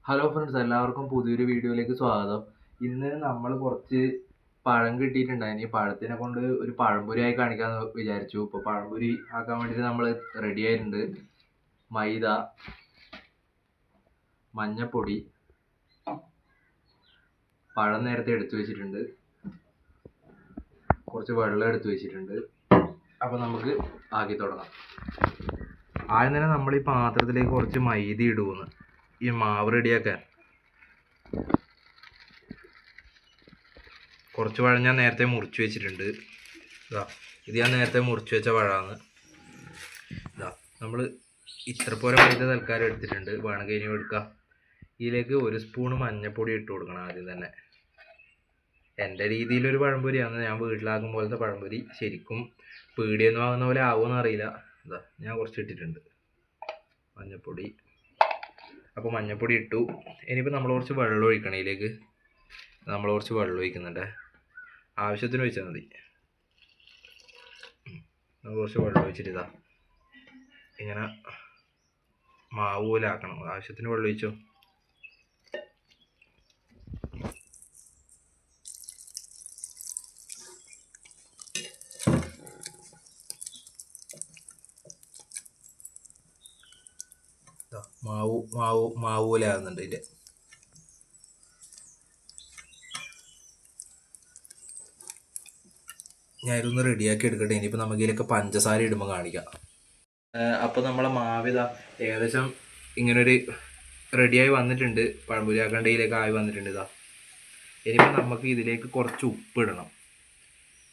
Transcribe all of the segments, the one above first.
Hello friends, എല്ലാവർക്കും പുതിയൊരു വീഡിയോയിലേക്ക് സ്വാഗതം. ഇന്ന് നമ്മൾ കുറച്ച് പഴം കിട്ടിയിട്ടുണ്ടായിന്. പഴത്തിനെ കൊണ്ട് ഒരു പഴംപൊരി കാണിക്കാമെന്ന് വിചാരിച്ചു. ഇപ്പോൾ പഴംപൊരി ആക്കാൻ വേണ്ടിയിട്ട് നമ്മൾ റെഡി ആയിട്ടുണ്ട്. മൈദ, മഞ്ഞപ്പൊടി, പഴം നേരത്തെ എടുത്തു വെച്ചിട്ടുണ്ട്, കുറച്ച് വെള്ളം എടുത്തു വെച്ചിട്ടുണ്ട്. അപ്പോൾ നമുക്ക് ആക്കി തുടങ്ങാം. ആദ്യം തന്നെ നമ്മൾ ഈ പാത്രത്തിലേക്ക് കുറച്ച് മൈദ ഇടുമെന്ന് ഈ മാവ് റെഡിയാക്കാൻ. കുറച്ച് പഴം ഞാൻ നേരത്തെ മുറിച്ച് വെച്ചിട്ടുണ്ട്. ഇത് ഞാൻ നേരത്തെ മുറിച്ച് വെച്ച പഴമാണ്. നമ്മൾ ഇത്ര പോലെ മൈദ തൽക്കാലം എടുത്തിട്ടുണ്ട്. വേണമെങ്കിൽ ഇനി എടുക്കാം. ഇതിലേക്ക് 1 സ്പൂൺ മഞ്ഞൾപ്പൊടി ഇട്ട് കൊടുക്കണം ആദ്യം തന്നെ. എൻ്റെ രീതിയിലൊരു പഴംപൊരിയാണ്, ഞാൻ വീട്ടിലാക്കും പോലത്തെ പഴംപൊരി. ശരിക്കും പീടികയിൽ നിന്ന് വാങ്ങുന്ന പോലെ ആവുമെന്ന് അറിയില്ല. ഞാൻ കുറച്ച് ഇട്ടിട്ടുണ്ട് മഞ്ഞൾപ്പൊടി. അപ്പോൾ മഞ്ഞൾപ്പൊടി ഇട്ടു. ഇനിയിപ്പോൾ നമ്മൾ കുറച്ച് വെള്ളം ഒഴിക്കണം. ഇതിലേക്ക് നമ്മൾ കുറച്ച് വെള്ളം ഒഴിക്കുന്നുണ്ട്. ആവശ്യത്തിന് ഒഴിച്ചാൽ മതി. നമ്മൾ കുറച്ച് വെള്ളം ഒഴിച്ചിട്ട് ഇങ്ങനെ മാവ് പോലെ ആക്കണം. ആവശ്യത്തിന് വെള്ളം ഒഴിച്ചോ. മാവ് പോലെ ആകുന്നുണ്ട്. ഇതിൻ്റെ ഞാനിതൊന്ന് റെഡിയാക്കി എടുക്കട്ടെ. ഇനിയിപ്പോൾ നമുക്ക് ഇതിലൊക്കെ പഞ്ചസാര ഇടുമ്പോൾ കാണിക്കാം. അപ്പോൾ നമ്മളെ മാവിത ഏകദേശം ഇങ്ങനൊരു റെഡിയായി വന്നിട്ടുണ്ട്. പഴംപൊരി ആക്കേണ്ടതിലേക്ക് ആയി വന്നിട്ടുണ്ട്. ഇനിയിപ്പോൾ നമുക്ക് ഇതിലേക്ക് കുറച്ച് ഉപ്പ് ഇടണം.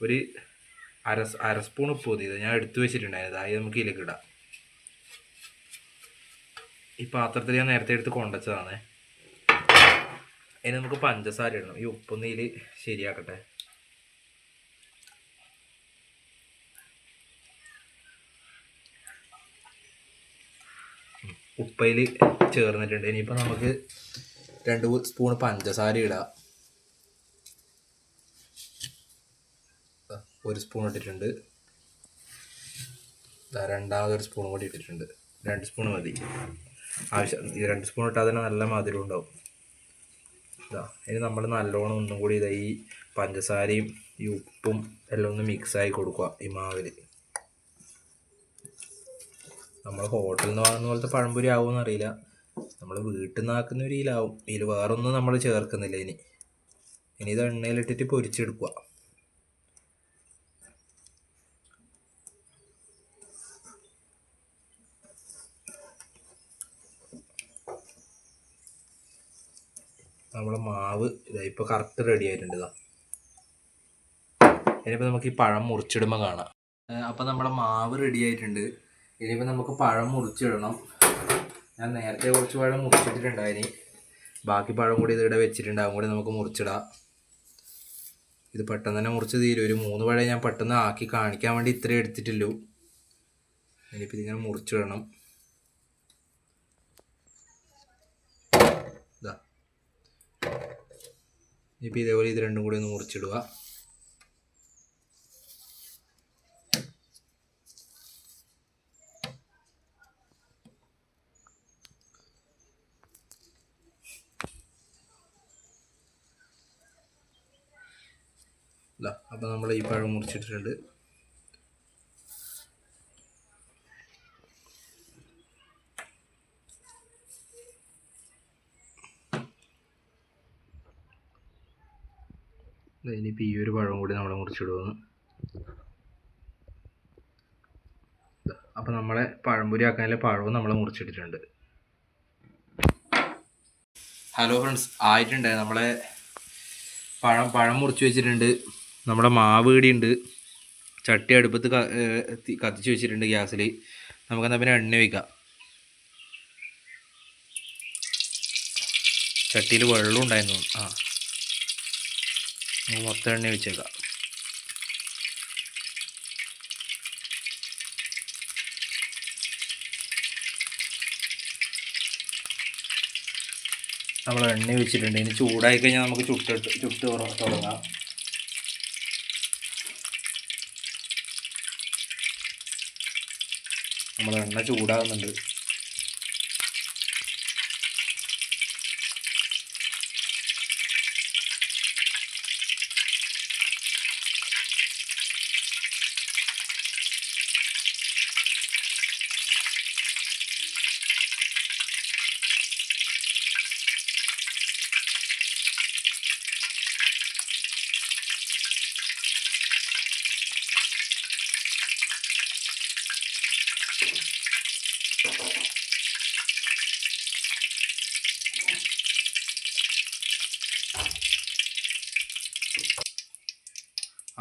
ഒരു അര സ്പൂൺ ഉപ്പ് മതി. ഞാൻ എടുത്തു വെച്ചിട്ടുണ്ടായിരുന്നു. അതായത് നമുക്ക് ഇതിലേക്ക് ഇടാം. ഈ പാത്രത്തിൽ ഞാൻ നേരത്തെ എടുത്ത് കൊണ്ടുവച്ചതാണ്. ഇനി നമുക്ക് പഞ്ചസാര ഇടണം. ഈ ഉപ്പൊന്ന് ഇതിൽ ശരിയാക്കട്ടെ. ഉപ്പയിൽ ചേർന്നിട്ടുണ്ട്. ഇനിയിപ്പോൾ നമുക്ക് 2 സ്പൂൺ പഞ്ചസാര ഇടാം. 1 സ്പൂൺ ഇട്ടിട്ടുണ്ട്. രണ്ടാമതൊരു സ്പൂൺ കൂടി ഇട്ടിട്ടുണ്ട്. 2 സ്പൂൺ മതി. ആവശ്യം 2 സ്പൂൺ ഇട്ടാൽ തന്നെ നല്ല മധുരം ഉണ്ടാവും. ഇനി നമ്മൾ നല്ലോണം ഒന്നും കൂടി ഈ പഞ്ചസാരയും ഈ ഉപ്പും എല്ലാം ഒന്ന് മിക്സായി കൊടുക്കുക ഈ മാവിൽ. നമ്മൾ ഹോട്ടലിൽ നിന്ന് വാങ്ങുന്ന പോലത്തെ പഴംപൊരി ആവുമെന്ന് അറിയില്ല. നമ്മൾ വീട്ടിൽ നിന്ന് ആക്കുന്ന ഒരു രീതിയിലാവും. ഇതിൽ വേറൊന്നും നമ്മൾ ചേർക്കുന്നില്ല. ഇനി ഇത് എണ്ണയിലിട്ടിട്ട് പൊരിച്ചെടുക്കുക. നമ്മളെ മാവ് ഇപ്പോൾ കറക്റ്റ് റെഡി ആയിട്ടുണ്ട്. ഇനിയിപ്പോൾ നമുക്ക് ഈ പഴം മുറിച്ചിടുമ്പോൾ കാണാം. അപ്പോൾ നമ്മുടെ മാവ് റെഡി ആയിട്ടുണ്ട്. ഇനിയിപ്പോൾ നമുക്ക് പഴം മുറിച്ചിടണം. ഞാൻ നേരത്തെ കുറച്ച് പഴം മുറിച്ചിട്ടിട്ടുണ്ടായിന്. ബാക്കി പഴം കൂടി ഇതിവിടെ വെച്ചിട്ടുണ്ട്. അതും കൂടി നമുക്ക് മുറിച്ചിടാം. ഇത് പെട്ടെന്ന് തന്നെ മുറിച്ച് തീരും. ഒരു 3 പഴം ഞാൻ പെട്ടെന്ന് ആക്കി കാണിക്കാൻ വേണ്ടി ഇത്രയും എടുത്തിട്ടുള്ളൂ. ഇനിയിപ്പോൾ ഇതിങ്ങനെ മുറിച്ചിടണം. ഇനിയിപ്പോൾ ഇതേപോലെ ഇത് രണ്ടും കൂടി ഒന്ന് മുറിച്ചിടുക. അപ്പോൾ നമ്മൾ ഈ പഴം മുറിച്ചിട്ടിട്ടുണ്ട്. ഇനിയിപ്പോൾ ഈ ഒരു പഴം കൂടി നമ്മൾ മുറിച്ചിടുന്നു. അപ്പോൾ നമ്മളെ പഴംപൊരി ആക്കാനുള്ള പഴവും നമ്മൾ മുറിച്ചിട്ടിട്ടുണ്ട്. ഹലോ ഫ്രണ്ട്സ്, ആയിട്ടുണ്ട്. നമ്മളെ പഴം മുറിച്ച് വെച്ചിട്ടുണ്ട്. നമ്മുടെ മാവ് ഇടിയുണ്ട്. ചട്ടി അടുപ്പത്ത് കത്തിച്ച് വെച്ചിട്ടുണ്ട് ഗ്യാസിൽ. നമുക്കെന്നാൽ പിന്നെ എണ്ണ വയ്ക്കാം. ചട്ടിയിൽ വെള്ളം ഉണ്ടായിരുന്നു. മൊത്തം എണ്ണ വെച്ചേക്കാം. നമ്മൾ എണ്ണ വെച്ചിട്ടുണ്ട്. ഇനി ചൂടായി കഴിഞ്ഞാൽ നമുക്ക് ചുട്ട് തുടങ്ങാം. നമ്മൾ എണ്ണ ചൂടാകുന്നുണ്ട്.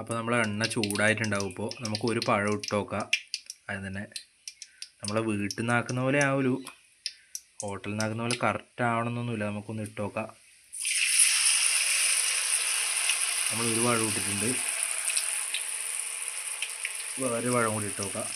അപ്പോൾ നമ്മളെ എണ്ണ ചൂടായിട്ടുണ്ടാവും. ഇപ്പോൾ നമുക്ക് ഒരു പഴം ഇട്ട് നോക്കാം. അത് തന്നെ നമ്മളെ വീട്ടിൽ നിന്നാക്കുന്ന പോലെ ആവുമല്ലോ, ഹോട്ടലിൽ നിന്നാക്കുന്ന പോലെ കറക്റ്റ് ആവണമെന്നൊന്നുമില്ല. നമുക്കൊന്ന് ഇട്ട് നോക്കാം. നമ്മൾ ഒരു പഴം ഇട്ടിട്ടുണ്ട്, വേറെ പഴം കൂടി ഇട്ട് നോക്കാം.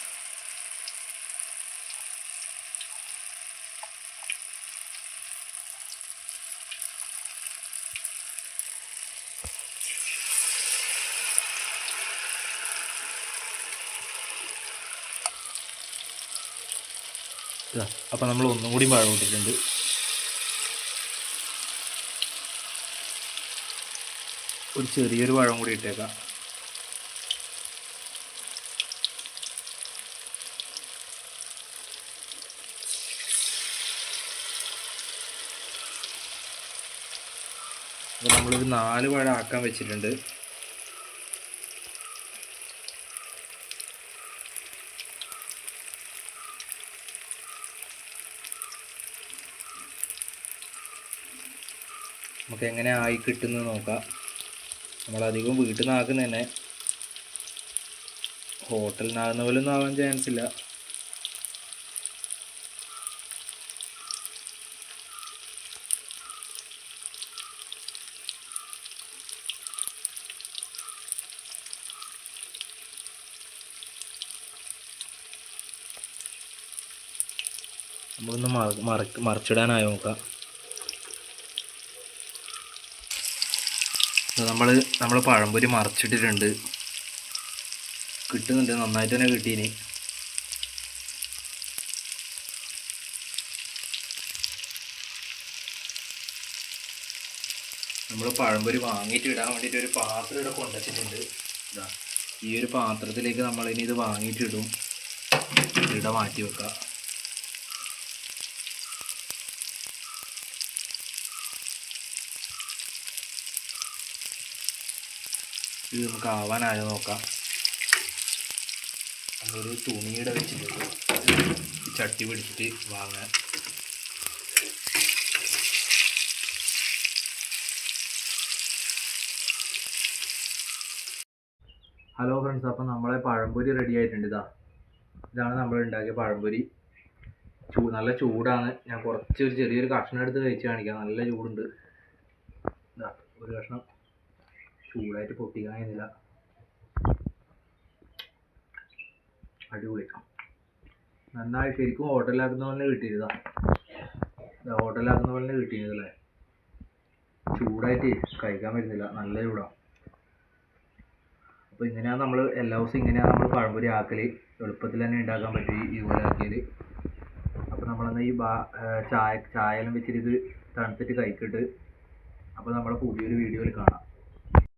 അപ്പോൾ നമ്മൾ ഒന്നും കൂടി പഴം ഇട്ടിട്ടുണ്ട്. ഒരു ചെറിയൊരു പഴം കൂടി ഇട്ടേക്കാം. അപ്പോൾ നമ്മളൊരു 4 പഴം ആക്കാൻ വെച്ചിട്ടുണ്ട്. നമുക്ക് എങ്ങനെ ആയി കിട്ടുന്നത് നോക്കാം. നമ്മളധികം വീട്ടിൽ നിന്നാക്കുന്ന തന്നെ, ഹോട്ടലിൽ നിന്നാകുന്ന പോലെ ഒന്നും ആവാൻ ചാൻസ് ഇല്ല. നമ്മളൊന്ന് മറിച്ചിടാനായി നോക്കാം. നമ്മൾ പഴംപൊരി മറിച്ചിട്ടിട്ടുണ്ട്. കിട്ടുന്നുണ്ട്, നന്നായിട്ട് തന്നെ കിട്ടീന്. നമ്മൾ പഴംപൊരി വാങ്ങിയിട്ട് ഇടാൻ വേണ്ടിയിട്ട് ഒരു പാത്രം ഇവിടെ കൊണ്ടുവച്ചിട്ടുണ്ട്. ഇതാ ഈ ഒരു പാത്രത്തിലേക്ക് നമ്മളിനി ഇത് വാങ്ങിയിട്ടിടും. ഇവിടെ മാറ്റി വെക്കാം. ഇത് നമുക്ക് ആവാനായോ നോക്കാം. നമ്മളൊരു തുണിയുടെ വെച്ചിട്ടുണ്ട്, ചട്ടി പിടിച്ചിട്ട് വാങ്ങാൻ. ഹലോ ഫ്രണ്ട്സ്, അപ്പം നമ്മളെ പഴംപൊരി റെഡി ആയിട്ടുണ്ട്. ഇതാണ് നമ്മൾ ഉണ്ടാക്കിയ പഴംപൊരി. നല്ല ചൂടാണ്. ഞാൻ കുറച്ചൊരു ചെറിയൊരു കഷ്ണം എടുത്ത് കഴിച്ച് കാണിക്കാം. നല്ല ചൂടുണ്ട്. ഒരു കഷ്ണം ചൂടായിട്ട് പൊട്ടിക്കാനില്ല. അടിപൊളി, നന്നായി ശരിക്കും ഹോട്ടലിലാക്കുന്ന പോലെ കിട്ടിയതാ. ഹോട്ടലിലാക്കുന്ന പോലെ കിട്ടിയതല്ലേ. ചൂടായിട്ട് കഴിക്കാൻ പറ്റുന്നില്ല, നല്ല ചൂടാണ്. അപ്പോൾ ഇങ്ങനെയാണ് നമ്മൾ എല്ലാ ദിവസവും ഇങ്ങനെയാണ് നമ്മൾ പഴംപൊരി ആക്കൽ. എളുപ്പത്തിൽ തന്നെ ഉണ്ടാക്കാൻ പറ്റും ഇതുപോലെ ആക്കിയാൽ. അപ്പോൾ നമ്മളെന്നാൽ ഈ ചായ എല്ലാം വെച്ചിട്ട് ഇത് തണുത്തിട്ട് കഴിക്കിട്ട്. അപ്പോൾ നമ്മളെ പുതിയൊരു വീഡിയോയിൽ കാണാം.